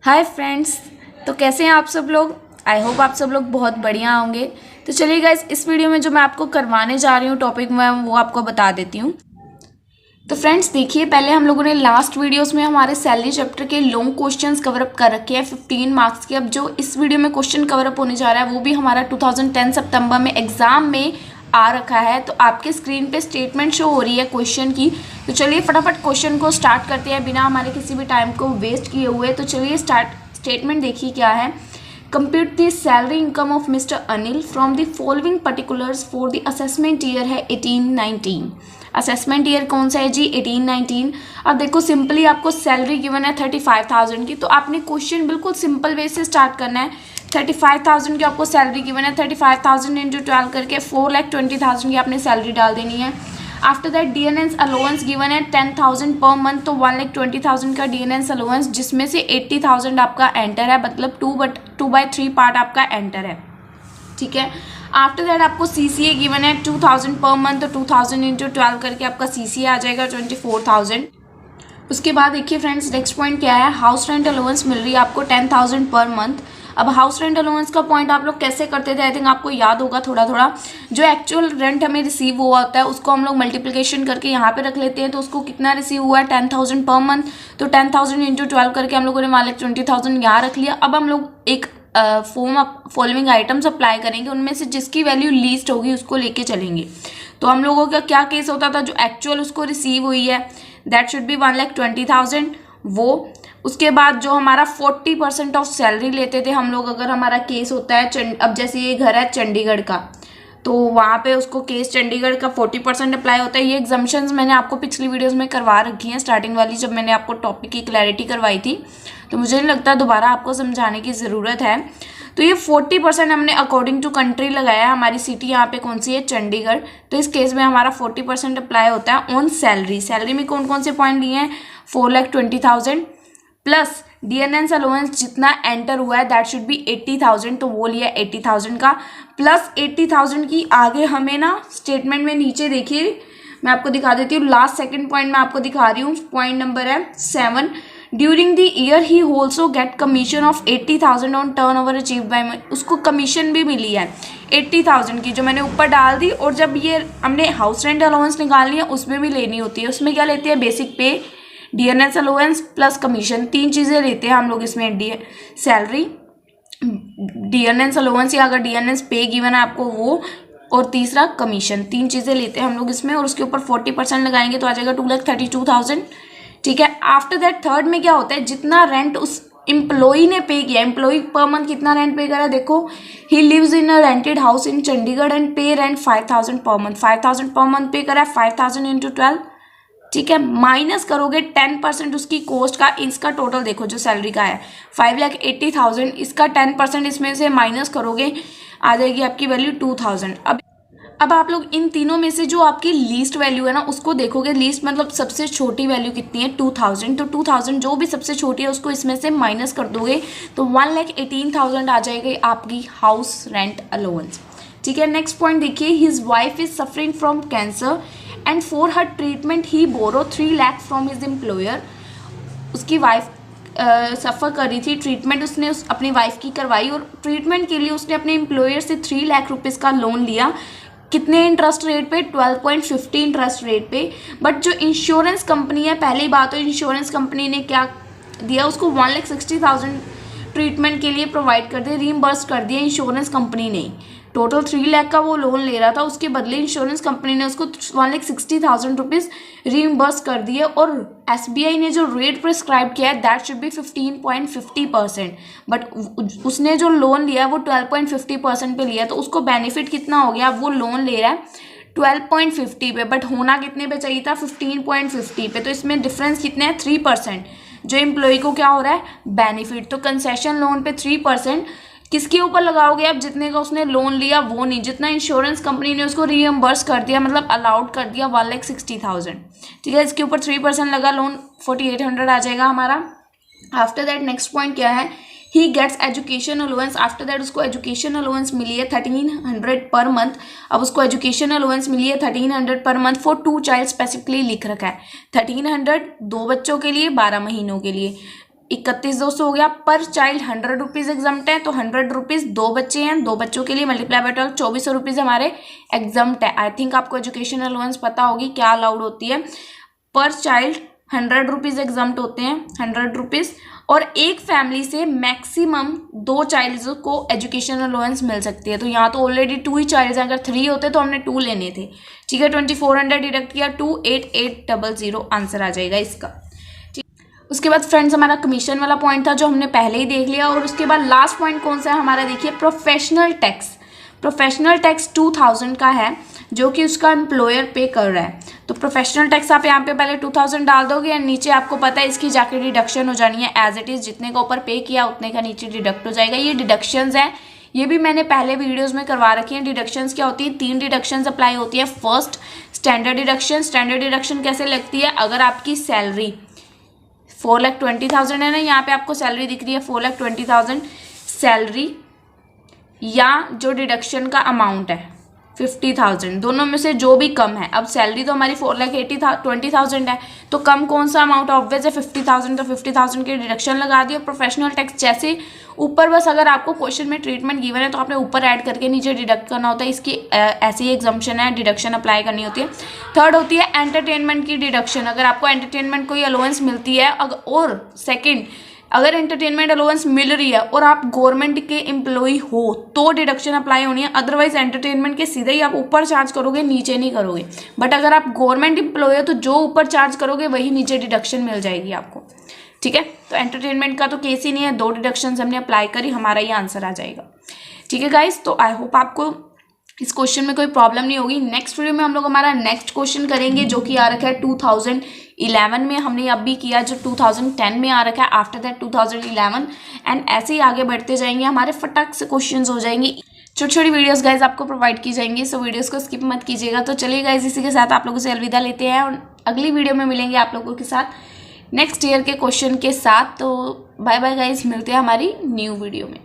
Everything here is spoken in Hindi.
Hi friends. तो कैसे हैं आप सब लोग। आई होप आप सब लोग बहुत बढ़िया होंगे। तो चलिए गाइस, इस वीडियो में जो मैं आपको करवाने जा रही हूँ टॉपिक मैं वो आपको बता देती हूँ। तो फ्रेंड्स देखिए, पहले हम लोगों ने लास्ट वीडियोस में हमारे सैलरी चैप्टर के लॉन्ग क्वेश्चंस कवर अप कर रखे हैं 15 मार्क्स के। अब जो इस वीडियो में क्वेश्चन कवर अप होने जा रहा है वो भी हमारा 2010 सितंबर में एग्जाम में आ रखा है। तो आपके स्क्रीन पे स्टेटमेंट शो हो रही है क्वेश्चन की। तो चलिए फटाफट क्वेश्चन को स्टार्ट करते हैं बिना हमारे किसी भी टाइम को वेस्ट किए हुए। तो चलिए स्टेटमेंट देखिए क्या है। Compute the salary income of mister Anil from the following particulars for the assessment year है 18-19। असेसमेंट ईयर कौन सा है जी, 18-19। अब देखो सिंपली आपको सैलरी गिवन है 35,000 की। तो आपने क्वेश्चन बिल्कुल सिंपल वे से स्टार्ट करना है। 35,000 की आपको सैलरी गिवन है, 35,000 इंटू 12 करके 4,20,000 की आपने सैलरी डाल देनी है। After that DNS allowance given है 10,000 पर मंथ, तो 1,20,000 का डीएनएस अलाउंस जिसमें से 80,000 आपका एंटर है, मतलब 2/3 पार्ट आपका एंटर है। ठीक है। आफ्टर दैट आपको सीसीए गिवन है 2,000 पर मंथ, तो 2,000 इंटू 12 करके आपका सीसीए आ जाएगा 24,000। उसके बाद देखिए फ्रेंड्स, नेक्स्ट पॉइंट क्या है। हाउस रेंट अलाउंस मिल रही है आपको 10,000 पर मंथ। अब हाउस रेंट अलाउंस का पॉइंट आप लोग कैसे करते थे, आई थिंक आपको याद होगा थोड़ा थोड़ा। जो एक्चुअल रेंट हमें रिसीव हुआ होता है उसको हम लोग मल्टीप्लिकेशन करके यहाँ पे रख लेते हैं। तो उसको कितना रिसीव हुआ है 10,000 पर मंथ, तो 10,000 इंटू 12 करके हम लोगों ने 1,20,000 यहाँ रख लिया। अब हम लोग एक फॉलोइंग आइटम्स अप्लाई करेंगे, उनमें से जिसकी वैल्यू लीस्ट होगी उसको लेके चलेंगे। तो हम लोगों का क्या केस होता था, जो एक्चुअल उसको रिसीव हुई है दैट शुड बी 1,20,000 वो। उसके बाद जो हमारा 40% ऑफ सैलरी लेते थे हम लोग, अगर हमारा केस होता है अब जैसे ये घर है चंडीगढ़ का, तो वहाँ पे उसको केस चंडीगढ़ का 40% अप्लाई होता है। ये एग्जाम्पशंस मैंने आपको पिछली वीडियोस में करवा रखी हैं, स्टार्टिंग वाली जब मैंने आपको टॉपिक की क्लैरिटी करवाई थी। तो मुझे नहीं लगता दोबारा आपको समझाने की ज़रूरत है। तो ये 40% हमने अकॉर्डिंग टू कंट्री लगाया है। हमारी सिटी यहाँ पे कौन सी है, चंडीगढ़। तो इस केस में हमारा 40% अप्लाई होता है ऑन सैलरी। सैलरी में कौन कौन से पॉइंट लिए हैं, 4,20,000 प्लस डीएनएस अलाउंस जितना एंटर हुआ है दैट शुड बी 80,000, तो वो लिया 80,000 का, प्लस 80,000 की आगे हमें ना स्टेटमेंट में नीचे देखिए मैं आपको दिखा देती हूँ। लास्ट सेकंड पॉइंट मैं आपको दिखा रही हूँ, पॉइंट नंबर है 7। During the year he also get commission of 80,000 on turn over achieve by. उसको कमीशन भी मिली है 80,000 की, जो मैंने ऊपर डाल दी। और जब ये हमने हाउस रेंट अलाउंस निकालनी है उसमें भी लेनी होती है। उसमें क्या लेते हैं, बेसिक पे, डीएनएस अलाउंस प्लस कमीशन, तीन चीज़ें लेते हैं हम लोग इसमें। सैलरी, डीएनएस अलाउंस या अगर डीएनएस पे गिवन है आपको वो, और तीसरा कमीशन, तीन चीज़ें लेते हैं हम लोग इसमें। और उसके ऊपर 40% लगाएंगे तो आ जाएगा 2,32,000। ठीक है। आफ्टर दैट थर्ड में क्या होता है, जितना रेंट उस एम्प्लॉई ने पे किया, एम्प्लॉई पर मंथ कितना रेंट पे करा, देखो he lives in a rented house in Chandigarh and pay rent 5,000 per month. 5,000 per month पे करा है, 5,000 इंटू 12। ठीक है। माइनस करोगे 10% उसकी कॉस्ट का। इसका टोटल देखो जो सैलरी का है 5,80,000, इसका 10% इसमें से माइनस करोगे आ जाएगी आपकी वैल्यू 2,000। अब आप लोग इन तीनों में से जो आपकी लीस्ट वैल्यू है ना उसको देखोगे। लीस्ट मतलब सबसे छोटी वैल्यू कितनी है, 2,000। तो 2,000 जो भी सबसे छोटी है उसको इसमें से माइनस कर दोगे तो 1,18,000 आ जाएगी आपकी हाउस रेंट अलाउंस। ठीक है। नेक्स्ट पॉइंट देखिए, his wife is suffering from cancer and for her treatment he borrow 3 lakh from his employer. उसकी वाइफ सफ़र कर रही थी, ट्रीटमेंट उसने अपनी वाइफ की करवाई और ट्रीटमेंट के लिए उसने अपने एम्प्लॉयर से 3 लाख रुपीज़ का लोन लिया। कितने इंटरेस्ट रेट पे, 12.50 इंटरेस्ट रेट पे। बट जो इंश्योरेंस कंपनी है, पहली बात तो इंश्योरेंस कंपनी ने क्या दिया, उसको 1,60,000 ट्रीटमेंट के लिए प्रोवाइड कर दिया, रीइंबर्स कर दिया इंश्योरेंस कंपनी ने। टोटल 3 लाख का वो लोन ले रहा था, उसके बदले इंश्योरेंस कंपनी ने उसको 1,60,000 रुपीज़ रीइंबर्स कर दिए। और एसबीआई ने जो रेट प्रिस्क्राइब किया है दैट शुड बी 15.50%। बट उसने जो लोन लिया है वो 12.50% पे लिया, तो उसको बेनिफिट कितना हो गया, वो लोन ले रहा है 12.50 पे, बट होना कितने पे चाहिए था, 15.50 पे। तो इसमें डिफरेंस कितने हैं, 3%। जो एम्प्लॉय को क्या हो रहा है, बेनिफिट। तो कंसेशन लोन पे 3% किसके ऊपर लगाओगे आप, जितने का उसने लोन लिया वो नहीं, जितना इंश्योरेंस कंपनी ने उसको रीएम्बर्स कर दिया, मतलब अलाउड कर दिया 1,60,000। ठीक है। इसके ऊपर 3% लगा, लोन 4,800 आ जाएगा हमारा। आफ्टर दैट नेक्स्ट पॉइंट क्या है, he gets education allowance. After that उसको एजुकेशन अलाउंस मिली है 1,300 पर मंथ। अब उसको एजुकेशन अलाउंस मिली है 1,300 per month for 2 child, specifically लिख रखा है 1,300 2 बच्चों के लिए 12 महीनों के लिए। 31,200 हो गया। पर चाइल्ड 100 रुपीज़ एग्जाम्प्ट है, तो 100 रुपीज़ 2 बच्चे हैं, 2 बच्चों के लिए मल्टीप्लाई बाय 12 2400 रुपीज़ हमारे एग्जाम्प्ट है। आई थिंक आपको एजुकेशन अलाउंस पता होगी क्या अलाउड होती है। पर चाइल्ड 100 रुपीज़ एग्जाम्प्ट होते हैं, 100 रुपीज़, और एक फैमिली से मैक्सिमम 2 चाइल्ड्स को एजुकेशन अलाउंस मिल सकती है। तो यहाँ तो ऑलरेडी 2 ही चाइल्ड्स हैं, अगर 3 होते तो हमने 2 लेने थे, ठीक है। 2400 डिडक्ट किया, 28800 आंसर आ जाएगा इसका। उसके बाद फ्रेंड्स हमारा कमीशन वाला पॉइंट था जो हमने पहले ही देख लिया। और उसके बाद लास्ट पॉइंट कौन सा है हमारा, देखिए प्रोफेशनल टैक्स। प्रोफेशनल टैक्स 2000 का है जो कि उसका एम्प्लॉयर पे कर रहा है। तो प्रोफेशनल टैक्स आप यहाँ पे पहले 2000 डाल दोगे और नीचे आपको पता है इसकी जाके डिडक्शन हो जानी है एज इट इज़, जितने का ऊपर पे किया उतने का नीचे डिडक्ट हो जाएगा। ये डिडक्शंस हैं, ये भी मैंने पहले वीडियोस में करवा रखी हैं। डिडक्शंस क्या होती है, 3 डिडक्शंस अप्लाई होती है। First standard deduction. Standard deduction कैसे लगती है, अगर आपकी सैलरी 4,20,000 है ना, यहाँ पे आपको सैलरी दिख रही है 4,20,000 सैलरी, या जो डिडक्शन का अमाउंट है 50,000, दोनों में से जो भी कम है। अब सैलरी तो हमारी 4,20,000 है, तो कम कौन सा अमाउंट ऑब्वियस है 50,000, तो 50,000 की डिडक्शन लगा दी। और प्रोफेशनल टैक्स जैसे ऊपर, बस अगर आपको क्वेश्चन में ट्रीटमेंट गिवन है तो आपने ऊपर ऐड करके नीचे डिडक्ट करना होता है। इसकी ऐसी एग्जाम्पशन है, डिडक्शन अप्लाई करनी होती है। थर्ड होती है एंटरटेनमेंट की डिडक्शन। अगर आपको एंटरटेनमेंट कोई अलाउंस मिलती है, और सेकेंड अगर एंटरटेनमेंट अलाउंस मिल रही है और आप गवर्नमेंट के एम्प्लॉई हो तो डिडक्शन अप्लाई होनी है। अदरवाइज एंटरटेनमेंट के सीधे ही आप ऊपर चार्ज करोगे, नीचे नहीं करोगे। बट अगर आप गवर्नमेंट एम्प्लॉय हो तो जो ऊपर चार्ज करोगे वही नीचे डिडक्शन मिल जाएगी आपको, ठीक है। तो एंटरटेनमेंट का तो केस ही नहीं है, 2 डिडक्शन हमने अप्लाई करी, हमारा ये आंसर आ जाएगा, ठीक है गाइज। तो आई होप आपको इस क्वेश्चन में कोई प्रॉब्लम नहीं होगी। नेक्स्ट वीडियो में हम लोग हमारा नेक्स्ट क्वेश्चन करेंगे जो कि आ रखा है 2011 में, हमने अब भी किया जो 2010 में आ रखा है, आफ्टर दैट 2011, एंड ऐसे ही आगे बढ़ते जाएंगे, हमारे फटाक से क्वेश्चंस हो जाएंगे। छोटी छोटी वीडियोस गाइज आपको प्रोवाइड की जाएंगी, सो वीडियोस को स्किप मत कीजिएगा। तो चलिए गाइज इसी के साथ आप लोगों से अलविदा लेते हैं और अगली वीडियो में मिलेंगे आप लोगों के साथ नेक्स्ट ईयर के क्वेश्चन के साथ। तो बाय बाय गाइज, मिलते हैं हमारी न्यू वीडियो में।